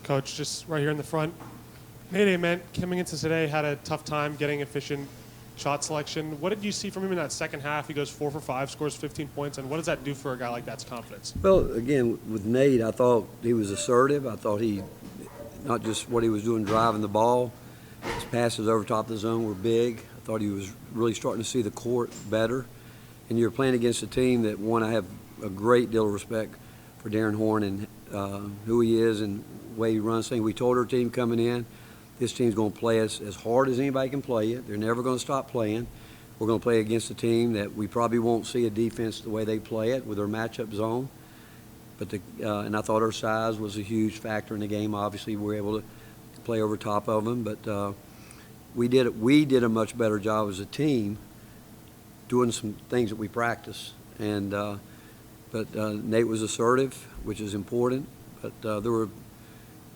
Coach, just right here in the front. Mayday meant coming into today had a tough time getting efficient shot selection. What did you see from him in that second half? He goes 4 for 5, scores 15 points, and what does that do for a guy like that's confidence? Well, again, with Nate, I thought he was assertive. I thought he, not just what he was doing driving the ball, his passes over top of the zone were big. I thought he was really starting to see the court better. And you're playing against a team that, one, I have a great deal of respect for Darren Horn and who he is and the way he runs things. We told our team coming in, this team's going to play us as hard as anybody can play it. They're never going to stop playing. We're going to play against a team that we probably won't see a defense the way they play it with their matchup zone. But and I thought our size was a huge factor in the game. Obviously, we were able to play over top of them, but we did a much better job as a team doing some things that we practice. And but Nate was assertive, which is important. But there were,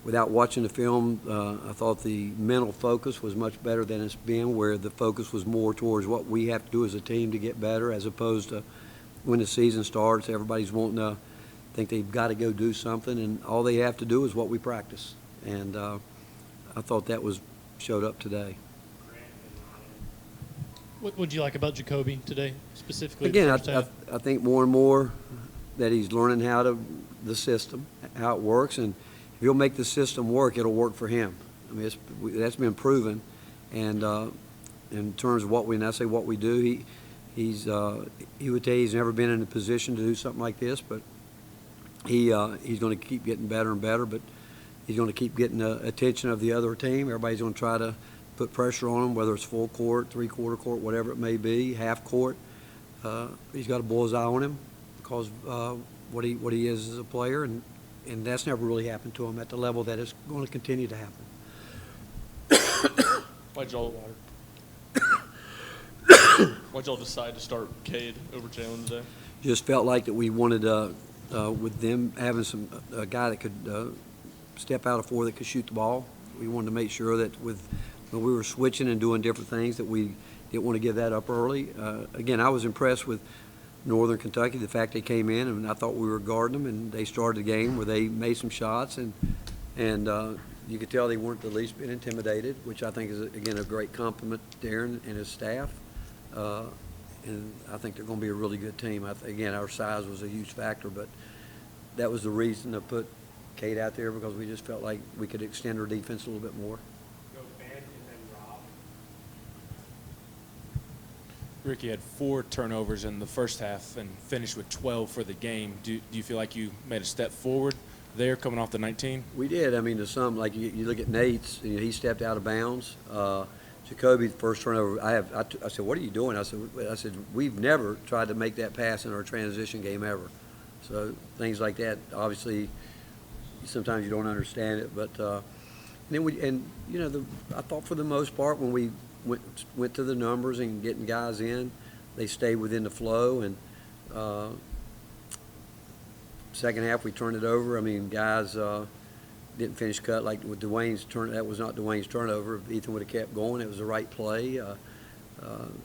without watching the film, I thought the mental focus was much better than it's been, where the focus was more towards what we have to do as a team to get better, as opposed to when the season starts, everybody's wanting to think they've got to go do something, and all they have to do is what we practice. And I thought that showed up today. What would you like about Jacoby today, specifically? Again, I think more and more that he's learning the system, how it works, and if he'll make the system work, it'll work for him. I mean, that's been proven. And in terms of when I say what we do, he would tell you he's never been in a position to do something like this, but he's going to keep getting better and better. But he's going to keep getting the attention of the other team. Everybody's going to try to put pressure on him, whether it's full court, three-quarter court, whatever it may be, half court. He's got a bullseye on him because what he is as a player, and that's never really happened to him at the level that it's going to continue to happen. Why'd y'all decide to start Cade over Jalen today? Just felt like that we wanted, with them having a guy that could step out of four that could shoot the ball, we wanted to make sure that when we were switching and doing different things that we didn't want to give that up early. Again, I was impressed with Northern Kentucky, the fact they came in, and I thought we were guarding them, and they started the game where they made some shots, and you could tell they weren't the least bit intimidated, which I think is, again, a great compliment to Darren and his staff. And I think they're going to be a really good team. Again, our size was a huge factor, but that was the reason to put Kate out there, because we just felt like we could extend our defense a little bit more. Ricky had 4 turnovers in the first half and finished with 12 for the game. Do you feel like you made a step forward there coming off the 19? We did. I mean, to some, like you look at Nate's, he stepped out of bounds. Jacoby's first turnover, I said, what are you doing? I said, we've never tried to make that pass in our transition game ever. So things like that, obviously, sometimes you don't understand it. But I thought for the most part when we went to the numbers and getting guys in, they stayed within the flow. And second half we turned it over. I mean, guys didn't finish cut like with Dwayne's turn. That was not Dwayne's turnover. If Ethan would have kept going, it was the right play.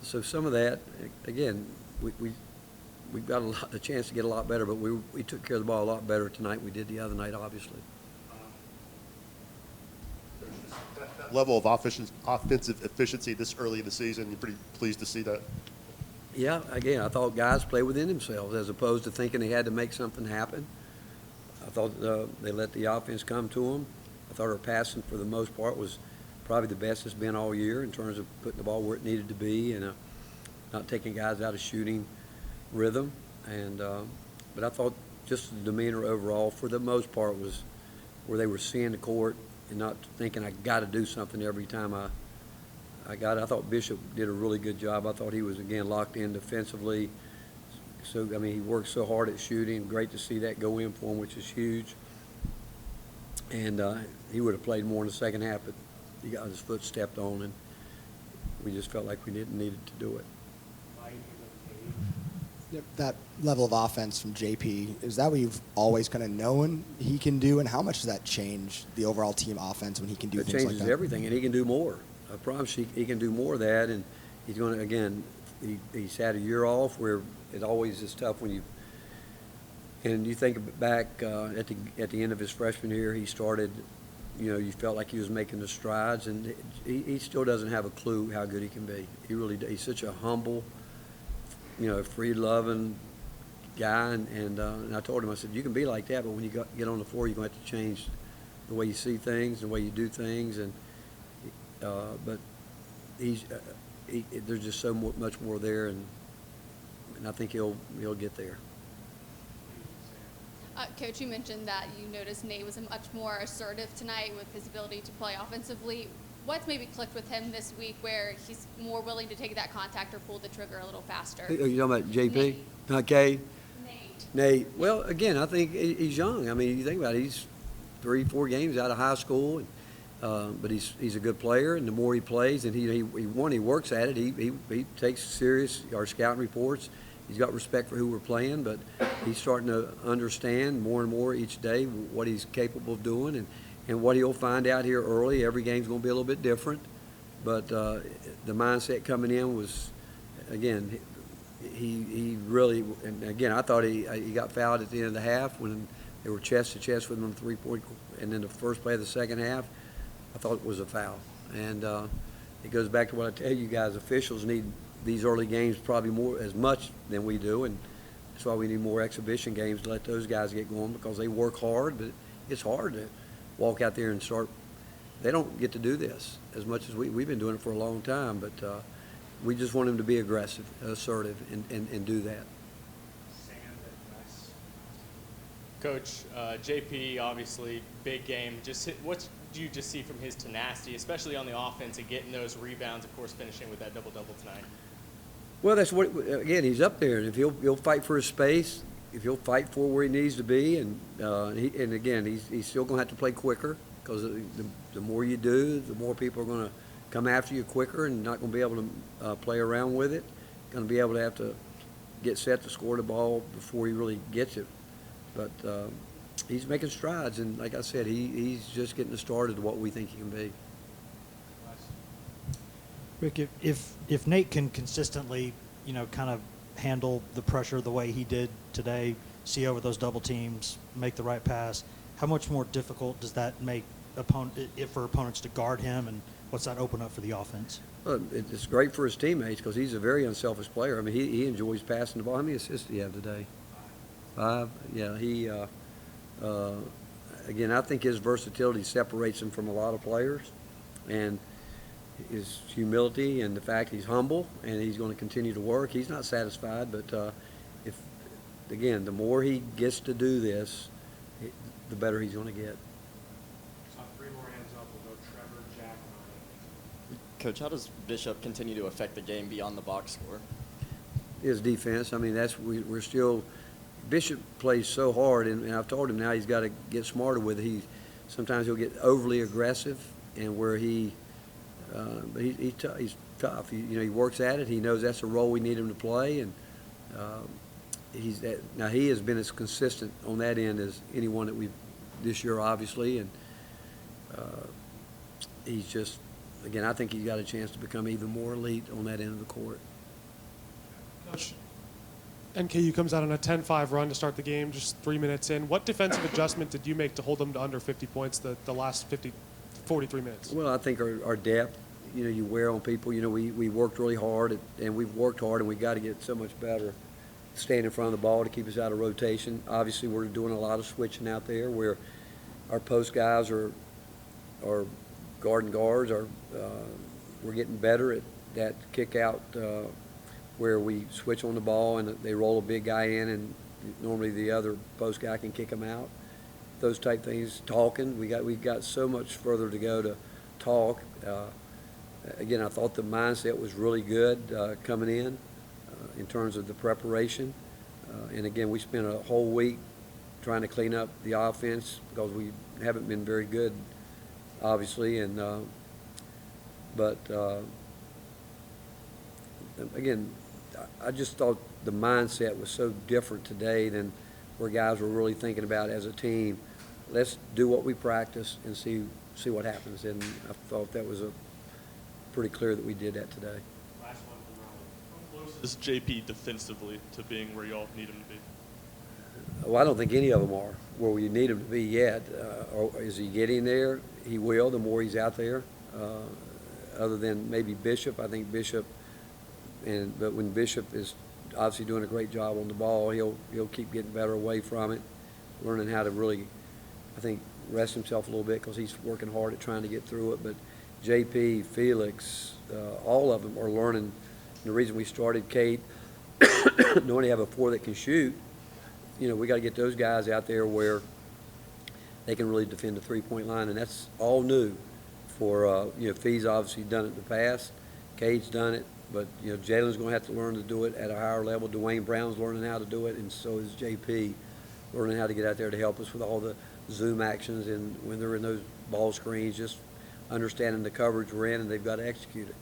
So some of that, again, we got a chance to get a lot better, but we took care of the ball a lot better tonight than we did the other night, obviously. Level of offensive efficiency this early in the season, you're pretty pleased to see that? Yeah, again, I thought guys play within themselves as opposed to thinking they had to make something happen. I thought they let the offense come to them. I thought our passing, for the most part, was probably the best it's been all year in terms of putting the ball where it needed to be and not taking guys out of shooting rhythm. And but I thought just the demeanor overall, for the most part, was where they were seeing the court and not thinking I got to do something every time I got it. I thought Bishop did a really good job. I thought he was, again, locked in defensively. So, I mean, he worked so hard at shooting. Great to see that go in for him, which is huge. And he would have played more in the second half, but he got his foot stepped on, and we just felt like we needed to do it. That level of offense from JP, is that what you've always kind of known he can do, and how much does that change the overall team offense when he can do things like that? It changes everything, and he can do more. I promise you, he can do more of that, and he's going to, again, he's had a year off where it always is tough when you think back at the end of his freshman year, he started you felt like he was making the strides, and he still doesn't have a clue how good he can be. He's such a humble, free-loving guy, and I told him, I said, you can be like that, but when you get on the floor, you're going to have to change the way you see things, the way you do things, and but there's just so much more there, and I think he'll get there. Coach, you mentioned that you noticed Nate was much more assertive tonight with his ability to play offensively. What's maybe clicked with him this week where he's more willing to take that contact or pull the trigger a little faster? Are you talking about JP? Nate. Okay. Nate. Well, again, I think he's young. I mean, you think about it, he's 3-4 games out of high school, but he's a good player, and the more he plays, and he works at it. He takes serious our scouting reports. He's got respect for who we're playing, but he's starting to understand more and more each day what he's capable of doing, and what he'll find out here early. Every game's going to be a little bit different, but the mindset coming in was, again, he really, and again, I thought he got fouled at the end of the half when they were chest to chest with him on the 3-point, and then the first play of the second half, I thought it was a foul. And it goes back to what I tell you guys, officials need these early games probably more as much than we do, and that's why we need more exhibition games to let those guys get going, because they work hard, but it's hard to walk out there and start. They don't get to do this as much as we've been doing it for a long time, but we just want them to be aggressive, assertive, and do that. Coach, JP, obviously, big game. What do you just see from his tenacity, especially on the offense and getting those rebounds, of course, finishing with that double-double tonight? Well, that's what, again, he's up there, and if he'll fight for his space, if he'll fight for where he needs to be, and again, he's still going to have to play quicker, because the more you do, the more people are going to come after you quicker and not going to be able to play around with it. Going to be able to have to get set to score the ball before he really gets it. But he's making strides, and like I said, he's just getting started to what we think he can be. Rick, if Nate can consistently, kind of handle the pressure the way he did today, see over those double teams, make the right pass, how much more difficult does that make for opponents to guard him, and what's that open up for the offense? Well, it's great for his teammates because he's a very unselfish player. I mean, he enjoys passing the ball. How many assists do you have today? 5. Yeah, he. Again, I think his versatility separates him from a lot of players, and his humility and the fact he's humble and he's going to continue to work. He's not satisfied, but again, the more he gets to do this, the better he's going to get. Three more hands up. We'll go Trevor, Jack, and Coach, how does Bishop continue to affect the game beyond the box score? His defense. I mean, we're still. Bishop plays so hard, and I've told him now he's got to get smarter with it. Sometimes he'll get overly aggressive, and where but he's tough. He works at it. He knows that's a role we need him to play, and now he has been as consistent on that end as anyone that we've this year, obviously, and he's just, again, I think he's got a chance to become even more elite on that end of the court. Coach, NKU comes out on a 10-5 run to start the game, just 3 minutes in. What defensive adjustment did you make to hold them to under 50 points the last 43 minutes? Well, I think our depth, you wear on people. We worked really hard, and we've worked hard, and we got to get so much better staying in front of the ball to keep us out of rotation. Obviously, we're doing a lot of switching out there where our post guys are guarding guards. We're getting better at that kick out where we switch on the ball and they roll a big guy in, and normally the other post guy can kick them out. Those type things. Talking, we've got so much further to go to talk. Again, I thought the mindset was really good coming in terms of the preparation. And again, we spent a whole week trying to clean up the offense because we haven't been very good, obviously. And but again, I just thought the mindset was so different today than where guys were really thinking about as a team. Let's do what we practice and see what happens. And I thought that was pretty clear that we did that today. Last one from Raleigh. How close is JP defensively to being where y'all need him to be? Well, I don't think any of them are where we need him to be yet. Or is he getting there? He will, the more he's out there. Other than maybe Bishop, I think Bishop, but when Bishop is obviously doing a great job on the ball, he'll keep getting better away from it, learning how to really, I think, rest himself a little bit because he's working hard at trying to get through it. But JP, Felix, all of them are learning. The reason we started Kate, knowing they have a 4 that can shoot, we got to get those guys out there where they can really defend the three-point line, and that's all new for, Fee's obviously done it in the past. Cade's done it, but, Jalen's going to have to learn to do it at a higher level. Dwayne Brown's learning how to do it, and so is JP, learning how to get out there to help us with all the zoom actions and when they're in those ball screens, just understanding the coverage we're in, and they've got to execute it.